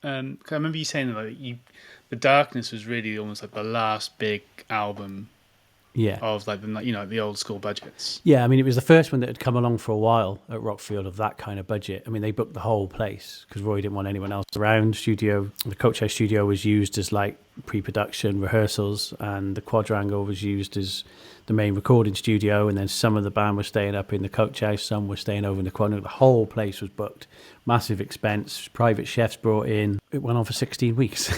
'Cause I remember you saying that the Darkness was really almost like the last big album Yeah. of like the old school budgets. Yeah, I mean, it was the first one that had come along for a while at Rockfield of that kind of budget. I mean, they booked the whole place because Roy didn't want anyone else around. The Coach House studio was used as like pre-production rehearsals, and the Quadrangle was used as the main recording studio. And then some of the band were staying up in the Coach House, some were staying over in the Quadrangle. The whole place was booked. Massive expense, private chefs brought in. It went on for 16 weeks.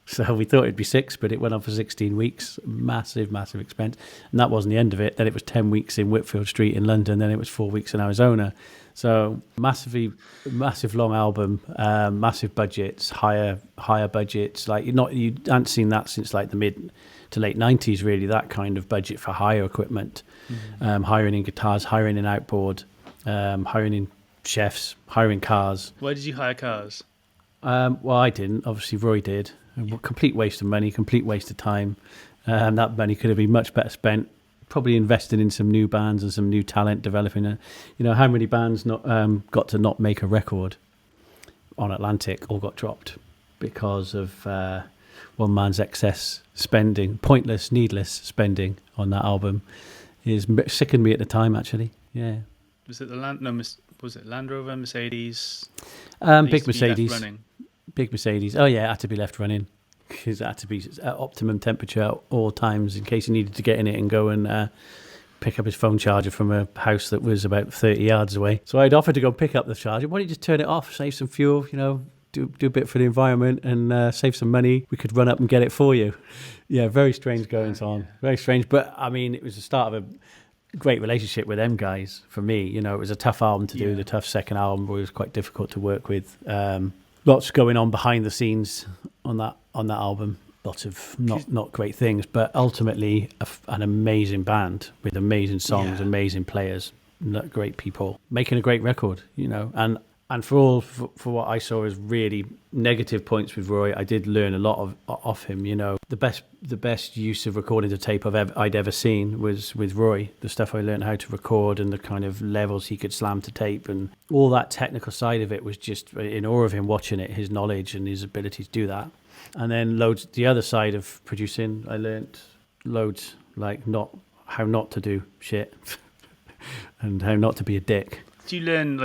So we thought it'd be 6, but it went on for 16 weeks. Massive, massive expense. And that wasn't the end of it. Then it was 10 weeks in Whitfield Street in London. Then it was 4 weeks in Arizona. So massive long album, massive budgets, higher budgets. Like you hadn't seen that since like the mid to late 90s, really, that kind of budget for hire equipment. Hiring in guitars, hiring in outboard, hiring in chefs, hiring cars. Why did you hire cars? Well, I didn't. Obviously, Roy did. A complete waste of money, complete waste of time. That money could have been much better spent, probably invested in some new bands and some new talent, developing how many bands not got to not make a record on Atlantic or got dropped because of one man's excess spending, pointless, needless spending on that album. It sickened me at the time, actually. Yeah. Was it was it Land Rover, Mercedes? Big Mercedes. Big Mercedes. Oh yeah, it had to be left running because it had to be at optimum temperature at all times in case he needed to get in it and go and pick up his phone charger from a house that was about 30 yards away. So I'd offered to go pick up the charger. Why don't you just turn it off, save some fuel, do a bit for the environment and save some money. We could run up and get it for you. Yeah, very strange goings on. Very strange. But I mean, it was the start of a great relationship with them guys for me. It was a tough album to do, the tough second album where it was quite difficult to work with. Lots going on behind the scenes on that album. Lots of not great things, but ultimately an amazing band with amazing songs, amazing players, great people, making a great record. And for what I saw as really negative points with Roy, I did learn a lot off him. The best use of recording to tape I'd ever seen was with Roy. The stuff I learned how to record and the kind of levels he could slam to tape and all that technical side of it was just in awe of him watching it, his knowledge and his ability to do that. And then the other side of producing, I learned loads, like how not to do shit and how not to be a dick. Do you learn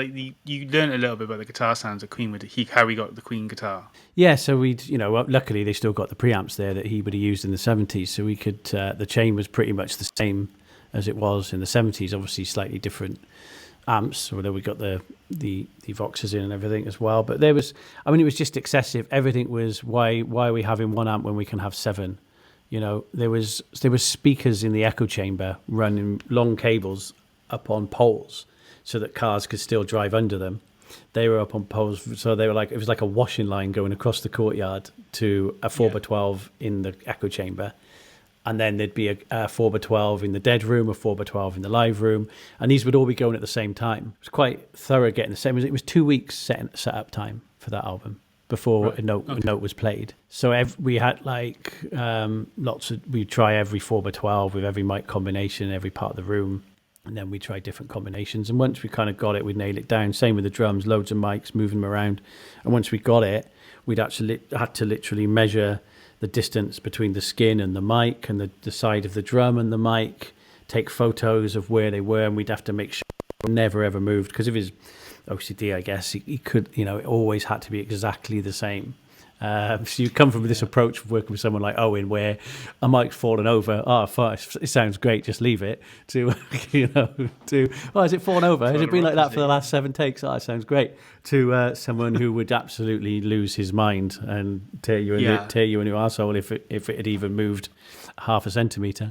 you learn a little bit about the guitar sounds that Queen how we got the Queen guitar? Yeah, so luckily they still got the preamps there that he would have used in the 70s, so we could the chain was pretty much the same as it was in the 70s, obviously slightly different amps, although we got the Voxes in and everything as well. But it was just excessive. Everything was why are we having one amp when we can have 7? There was speakers in the echo chamber running long cables up on poles so that cars could still drive under them. They were up on poles, so they were it was like a washing line going across the courtyard to a 4x12 in the echo chamber. And then there'd be a 4x12 in the dead room, a 4x12 in the live room. And these would all be going at the same time. It was quite thorough getting the same. It was 2 weeks set up time for that album before a note was played. So we had we'd try every 4x12 with every mic combination in every part of the room. And then we tried different combinations. And once we kind of got it, we'd nail it down. Same with the drums, loads of mics, moving them around. And once we got it, we'd actually had to literally measure the distance between the skin and the mic and the side of the drum and the mic, take photos of where they were, and we'd have to make sure it never ever moved. Because of his OCD, I guess, he could, it always had to be exactly the same. So you come from this approach of working with someone like Owen, where a mic's fallen over. It sounds great, just leave it. To has it fallen over? Has it been like that for the last 7 takes? It sounds great. To someone who would absolutely lose his mind and tear you a new arsehole if it had even moved half a centimetre.